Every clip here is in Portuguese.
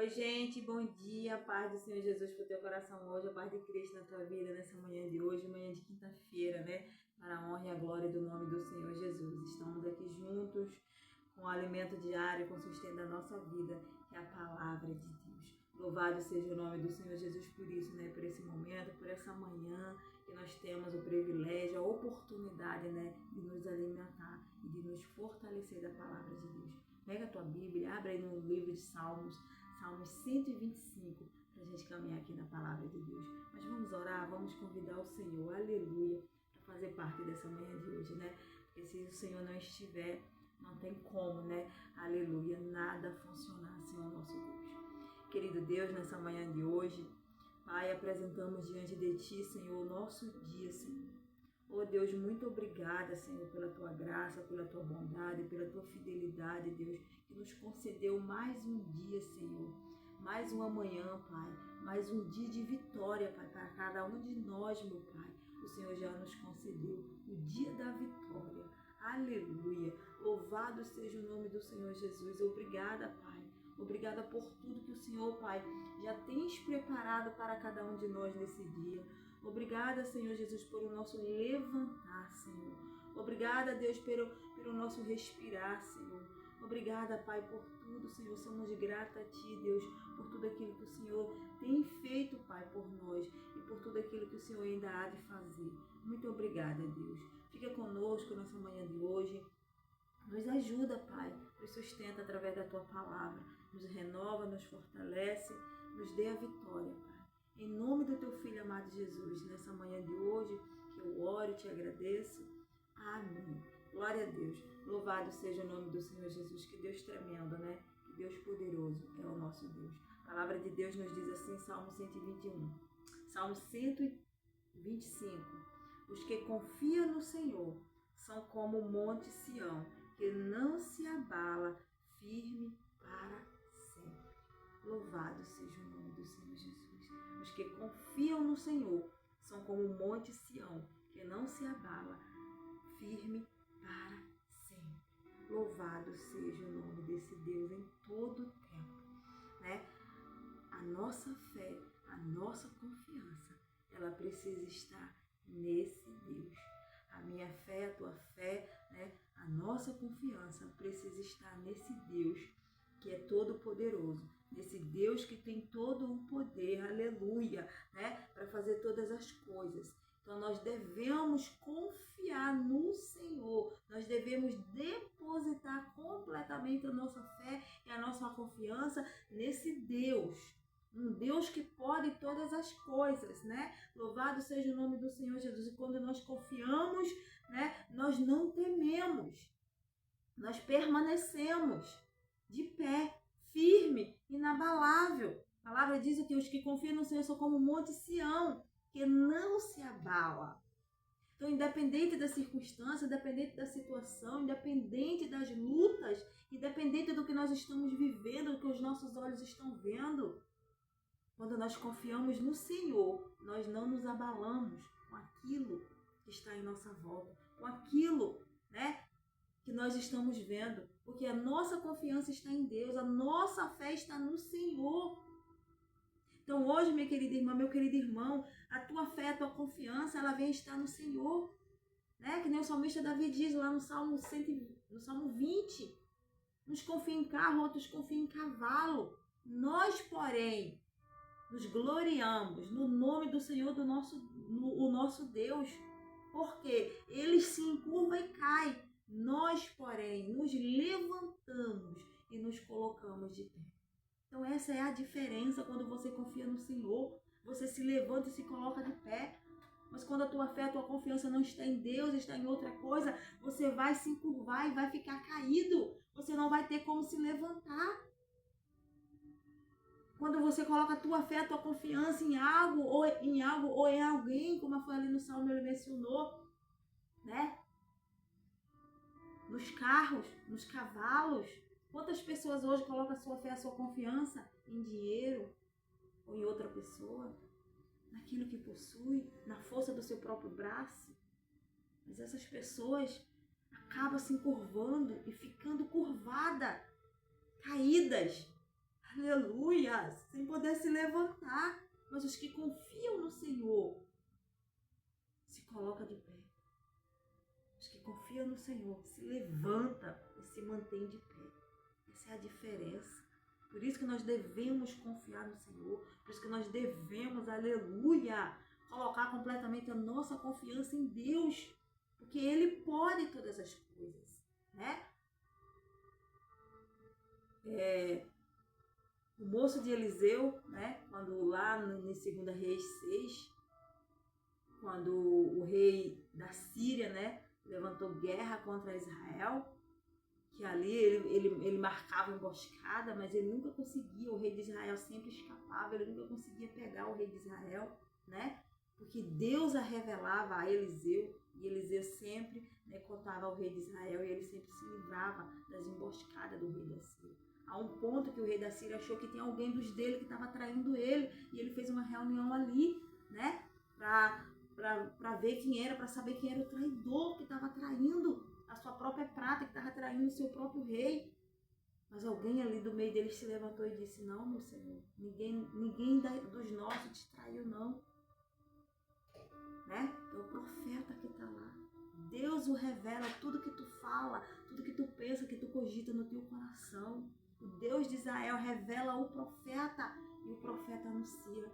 Oi, gente, bom dia, paz do Senhor Jesus pro teu coração hoje, a paz de Cristo na tua vida nessa manhã de hoje, manhã de quinta-feira, né? Para a honra e a glória do nome do Senhor Jesus. Estamos aqui juntos com o alimento diário, com o sustento da nossa vida, que é a palavra de Deus. Louvado seja o nome do Senhor Jesus por isso, né? Por esse momento, por essa manhã que nós temos o privilégio, a oportunidade, né? De nos alimentar e de nos fortalecer da palavra de Deus. Pega a tua Bíblia, abre aí no livro de Salmos 125, para a gente caminhar aqui na palavra de Deus. Mas vamos orar, vamos convidar o Senhor, aleluia, para fazer parte dessa manhã de hoje, né? Porque se o Senhor não estiver, não tem como, né? Aleluia, nada funcionar sem o nosso Deus. Querido Deus, nessa manhã de hoje, Pai, apresentamos diante de Ti, Senhor, o nosso dia, Senhor. Oh Deus, muito obrigada, Senhor, pela Tua graça, pela Tua bondade, pela Tua fidelidade, Deus, que nos concedeu mais um dia, Senhor, mais uma manhã, Pai, mais um dia de vitória, Pai, para cada um de nós, meu Pai. O Senhor já nos concedeu o dia da vitória. Aleluia! Louvado seja o nome do Senhor Jesus. Obrigada, Pai. Obrigada por tudo que o Senhor, Pai, já tens preparado para cada um de nós nesse dia. Obrigada, Senhor Jesus, por o nosso levantar, Senhor. Obrigada, Deus, pelo nosso respirar, Senhor. Obrigada, Pai, por tudo, Senhor. Somos grata a Ti, Deus, por tudo aquilo que o Senhor tem feito, Pai, por nós e por tudo aquilo que o Senhor ainda há de fazer. Muito obrigada, Deus. Fica conosco nessa manhã de hoje. Nos ajuda, Pai, nos sustenta através da Tua palavra. Nos renova, nos fortalece, nos dê a vitória, Pai. Em nome do Teu Filho amado Jesus, nessa manhã de hoje, que eu oro e Te agradeço. Amém. Glória a Deus. Louvado seja o nome do Senhor Jesus. Que Deus tremendo, né? Que Deus poderoso é o nosso Deus. A palavra de Deus nos diz assim, Salmo 121. Salmo 125. Os que confiam no Senhor são como o monte Sião, que não se abala, firme para sempre. Louvado seja o nome do Senhor Jesus. Os que confiam no Senhor são como o monte Sião, que não se abala, firme para sempre. Louvado seja o nome desse Deus em todo o tempo, né? A nossa fé, a nossa confiança, ela precisa estar nesse Deus. A minha fé, a tua fé, né? A nossa confiança precisa estar nesse Deus que é todo poderoso, nesse Deus que tem todo o poder, aleluia, né? Para fazer todas as coisas. Então nós devemos confiar no Senhor, nós devemos depositar completamente a nossa fé e a nossa confiança nesse Deus. Um Deus que pode todas as coisas, né? Louvado seja o nome do Senhor Jesus. E quando nós confiamos, né, nós não tememos. Nós permanecemos de pé, firme, inabalável. A palavra diz que os que confiam no Senhor são como o monte Sião, que não se abala. Então, independente da circunstância, independente da situação, independente das lutas, independente do que nós estamos vivendo, do que os nossos olhos estão vendo, quando nós confiamos no Senhor, nós não nos abalamos com aquilo que está em nossa volta, com aquilo, né, que nós estamos vendo, porque a nossa confiança está em Deus, a nossa fé está no Senhor. Então hoje, minha querida irmã, meu querido irmão, a tua fé, a tua confiança, ela vem estar no Senhor, né? Que nem o salmista Davi diz lá no Salmo 20, uns confiam em carro, outros confiam em cavalo. Nós, porém, nos gloriamos no nome do Senhor, o nosso Deus, porque Ele se encurva e cai. Nós, porém, nos levantamos e nos colocamos de pé. Então essa é a diferença quando você confia no Senhor. Você se levanta e se coloca de pé. Mas quando a tua fé, a tua confiança não está em Deus, está em outra coisa, você vai se encurvar e vai ficar caído. Você não vai ter como se levantar. Quando você coloca a tua fé, a tua confiança em algo ou em alguém, como foi ali no Salmo ele mencionou, né? Nos carros, nos cavalos. Quantas pessoas hoje colocam a sua fé, a sua confiança em dinheiro ou em outra pessoa, naquilo que possui, na força do seu próprio braço? Mas essas pessoas acabam se encurvando e ficando curvadas, caídas. aleluia, sem poder se levantar. Mas os que confiam no Senhor se colocam de pé. Os que confiam no Senhor se levantam e se mantêm de pé. Essa é a diferença. Por isso que nós devemos confiar no Senhor. Por isso que nós devemos, aleluia, colocar completamente a nossa confiança em Deus. Porque Ele pode todas as coisas, né? O moço de Eliseu, né? Quando lá em 2 Reis 6, quando o rei da Síria, né, levantou guerra contra Israel, que ali ele marcava emboscada, mas ele nunca conseguia, o rei de Israel sempre escapava, ele nunca conseguia pegar o rei de Israel, né? Porque Deus a revelava a Eliseu, e Eliseu sempre, né, contava ao rei de Israel, e ele sempre se livrava das emboscadas do rei da Síria. A um ponto que o rei da Síria achou que tinha alguém dos dele que estava traindo ele, e ele fez uma reunião ali, né, para ver quem era, para saber quem era o traidor que estava traindo a sua própria prata, que estava traindo o seu próprio rei. Mas alguém ali do meio deles se levantou e disse: não, meu Senhor, ninguém dos nossos te traiu, não. Né? É o profeta que está lá. Deus o revela, tudo que tu fala, tudo que tu pensa, que tu cogita no teu coração. O Deus de Israel revela o profeta, e o profeta anuncia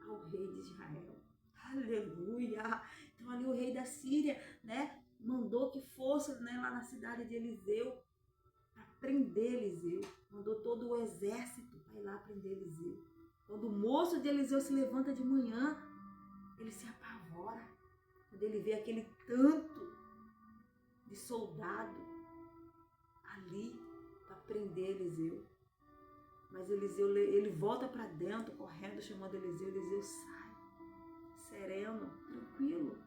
ao rei de Israel. Aleluia! Então ali o rei da Síria, né, mandou que fosse, né, lá na cidade de Eliseu para prender Eliseu. Mandou todo o exército para ir lá prender Eliseu. Quando o moço de Eliseu se levanta de manhã, ele se apavora. Quando ele vê aquele tanto de soldado ali para prender Eliseu. Mas Eliseu, ele volta para dentro, correndo, chamando Eliseu. Eliseu sai, sereno, tranquilo.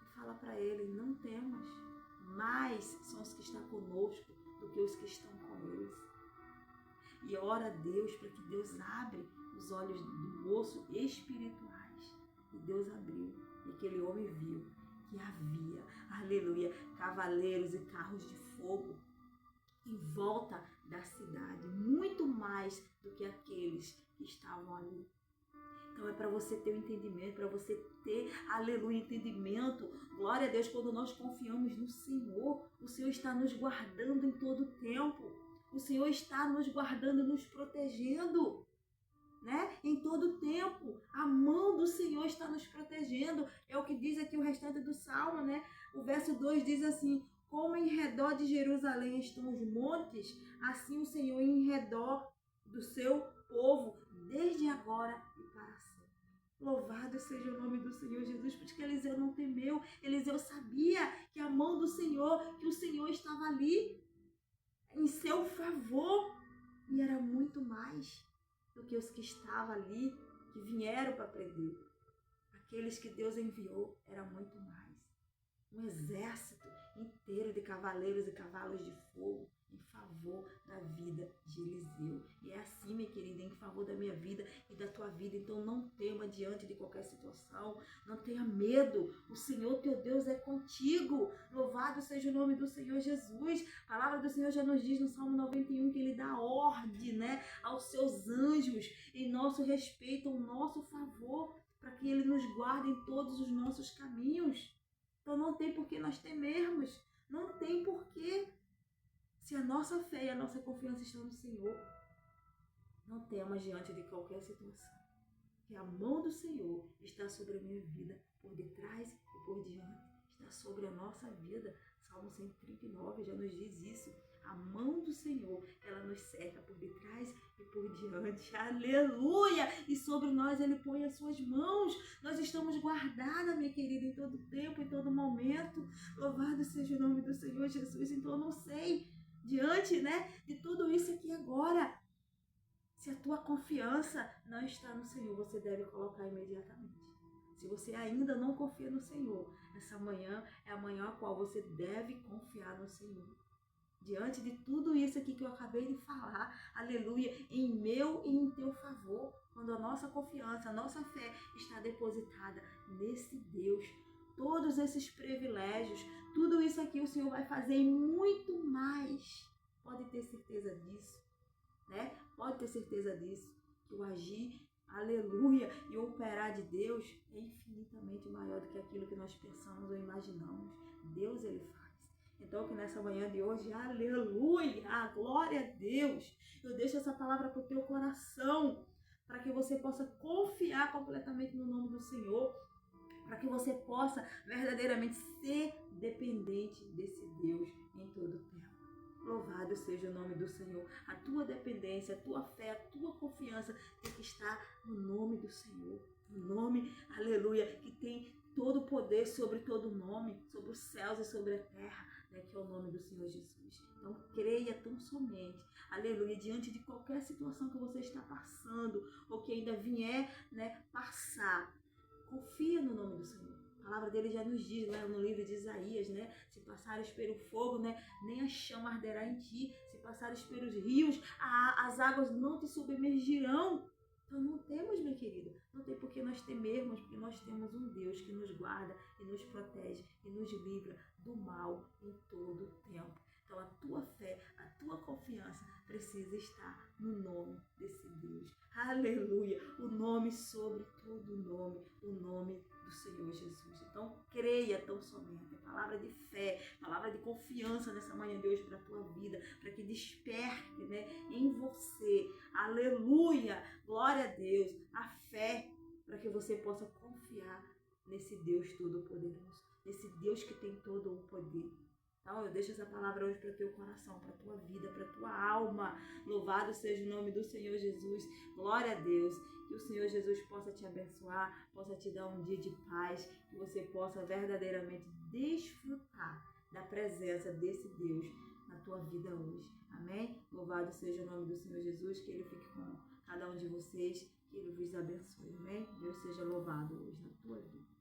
E fala para ele: não temas, mais são os que estão conosco do que os que estão com eles. E ora a Deus para que Deus abra os olhos do moço espirituais. E Deus abriu. E aquele homem viu que havia, aleluia, cavaleiros e carros de fogo em volta da cidade, muito mais do que aqueles que estavam ali. Então é para você ter o entendimento, para você ter, aleluia, entendimento. Glória a Deus, quando nós confiamos no Senhor, o Senhor está nos guardando em todo o tempo. O Senhor está nos guardando e nos protegendo, né? Em todo o tempo. A mão do Senhor está nos protegendo. É o que diz aqui o restante do Salmo, né? O verso 2 diz assim: como em redor de Jerusalém estão os montes, assim o Senhor em redor do seu povo, desde agora e para sempre. Louvado seja o nome do Senhor Jesus, porque Eliseu não temeu. Eliseu sabia que a mão do Senhor, que o Senhor estava ali em seu favor, e era muito mais do que os que estavam ali, que vieram para prender. Aqueles que Deus enviou era muito mais. Um exército inteiro de cavaleiros e cavalos de fogo em favor da vida de Eliseu. E é assim, minha querida, em favor da minha vida e da tua vida. Então não tema diante de qualquer situação, não tenha medo. O Senhor teu Deus é contigo. Louvado seja o nome do Senhor Jesus. A palavra do Senhor já nos diz no Salmo 91 que Ele dá ordem, né, aos seus anjos em nosso respeito, ao nosso favor, para que Ele nos guarde em todos os nossos caminhos. Então não tem por que nós temermos, não tem por que. Se a nossa fé e a nossa confiança estão no Senhor, não temas diante de qualquer situação. Que a mão do Senhor está sobre a minha vida, por detrás e por diante. Está sobre a nossa vida. Salmo 139 já nos diz isso. A mão do Senhor, ela nos cerca por detrás e por diante. Aleluia! E sobre nós Ele põe as suas mãos. Nós estamos guardadas, minha querida, em todo tempo, em todo momento. Louvado seja o nome do Senhor Jesus. Então eu não sei, diante, né, de tudo isso aqui agora, se a tua confiança não está no Senhor, você deve colocar imediatamente. Se você ainda não confia no Senhor, essa manhã é a manhã a qual você deve confiar no Senhor. Diante de tudo isso aqui que eu acabei de falar, aleluia, em meu e em teu favor, quando a nossa confiança, a nossa fé está depositada nesse Deus, todos esses privilégios, tudo isso aqui o Senhor vai fazer e muito mais. Pode ter certeza disso, né? Pode ter certeza disso, que o agir, aleluia, e o operar de Deus é infinitamente maior do que aquilo que nós pensamos ou imaginamos. Deus, Ele faz. Então, que nessa manhã de hoje, aleluia, glória a Deus, eu deixo essa palavra para o teu coração, para que você possa confiar completamente no nome do Senhor, para que você possa verdadeiramente ser dependente desse Deus em todo o tempo. Louvado seja o nome do Senhor. A tua dependência, a tua fé, a tua confiança tem que estar no nome do Senhor. No nome, aleluia, que tem todo o poder sobre todo nome, sobre os céus e sobre a terra, né, que é o nome do Senhor Jesus. Então creia tão somente, aleluia, diante de qualquer situação que você está passando ou que ainda vier, né, passar. Confia no nome do Senhor. A palavra dele já nos diz lá no livro de Isaías, né? Se passares pelo fogo, né? Nem a chama arderá em ti. Se passares pelos rios, as águas não te submergirão. Então não temos, minha querida, não tem por que nós temermos, porque nós temos um Deus que nos guarda e nos protege e nos livra do mal em todo o tempo. Então a tua fé, a tua confiança precisa estar no nome desse Deus. Aleluia! O nome sobre todo nome, o nome do Senhor Jesus. Então creia tão somente. Palavra de fé, palavra de confiança nessa manhã de hoje para a tua vida, para que desperte, né, em você. Aleluia! Glória a Deus! A fé para que você possa confiar nesse Deus Todo-Poderoso, nesse Deus que tem todo o poder. Então, eu deixo essa palavra hoje para o teu coração, para a tua vida, para a tua alma. Louvado seja o nome do Senhor Jesus. Glória a Deus. Que o Senhor Jesus possa te abençoar, possa te dar um dia de paz, que você possa verdadeiramente desfrutar da presença desse Deus na tua vida hoje. Amém? Louvado seja o nome do Senhor Jesus, que Ele fique com cada um de vocês, que Ele vos abençoe. Amém? Deus seja louvado hoje na tua vida.